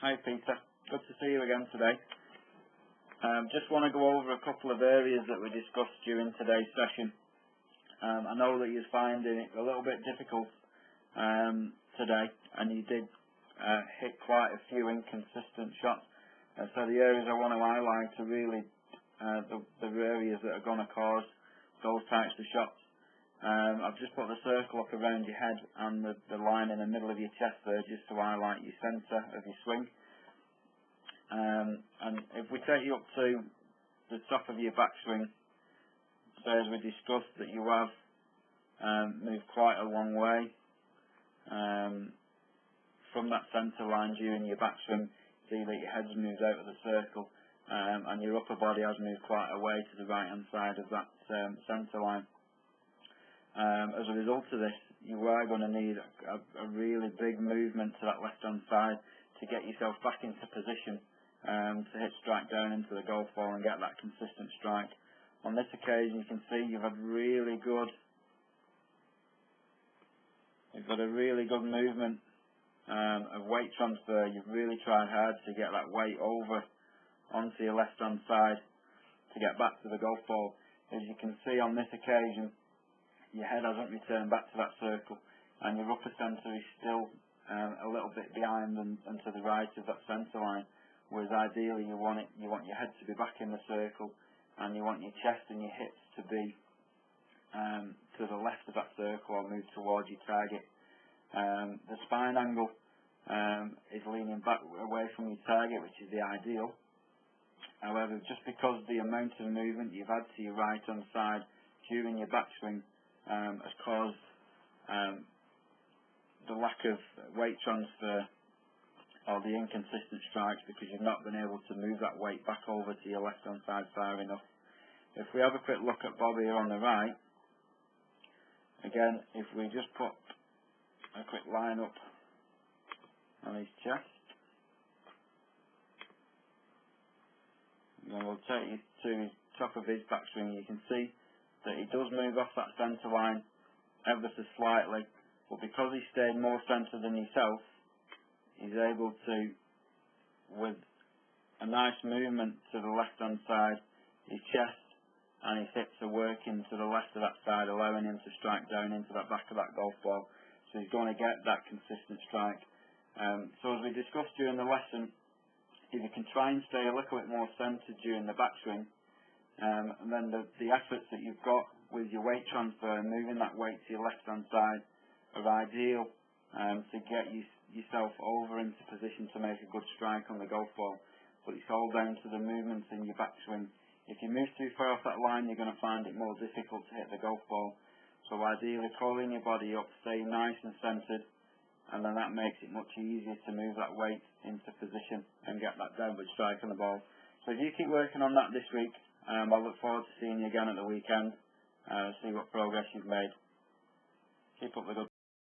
Hi Peter, good to see you again today. Just want to go over a couple of areas that we discussed during today's session. I know that you're finding it a little bit difficult today, and you did hit quite a few inconsistent shots. So the areas I want to highlight are really the areas that are going to cause those types of shots. I've just put the circle up around your head and the line in the middle of your chest there, just to highlight your centre of your swing. And if we take you up to the top of your backswing, so as we discussed that you have moved quite a long way from that centre line during your backswing. See that your head's moved out of the circle, and your upper body has moved quite a way to the right hand side of that centre line. As a result of this, you are going to need a really big movement to that left hand side to get yourself back into position to hit strike down into the golf ball and get that consistent strike. On this occasion, you can see you've had you've got a really good movement of weight transfer. You've really tried hard to get that weight over onto your left hand side to get back to the golf ball. As you can see on this occasion, your head hasn't returned back to that circle, and your upper centre is still a little bit behind and to the right of that centre line. Whereas ideally you want your head to be back in the circle, and you want your chest and your hips to be to the left of that circle or move towards your target. The spine angle is leaning back away from your target, which is the ideal. However, just because the amount of movement you've had to your right hand side during your backswing has caused the lack of weight transfer or the inconsistent strikes, because you've not been able to move that weight back over to your left hand side far enough. If we have a quick look at Bob here on the right, again, if we just put a quick line up on his chest, and then we'll take you to the top of his backswing. You can see that he does move off that centre line ever so slightly, but because he stayed more centred than yourself, he's able to, with a nice movement to the left hand side, his chest and his hips are working to the left of that side, allowing him to strike down into the back of that golf ball. So he's going to get that consistent strike. So as we discussed during the lesson, if you can try and stay a little bit more centred during the backswing, and then the efforts that you've got with your weight transfer and moving that weight to your left hand side are ideal to get yourself over into position to make a good strike on the golf ball. But it's all down to the movements in your backswing. If you move too far off that line, you're going to find it more difficult to hit the golf ball. So ideally, coiling your body up, stay nice and centred, and then that makes it much easier to move that weight into position and get that downward strike on the ball. So if you keep working on that this week, I look forward to seeing you again at the weekend, see what progress you've made. Keep up the good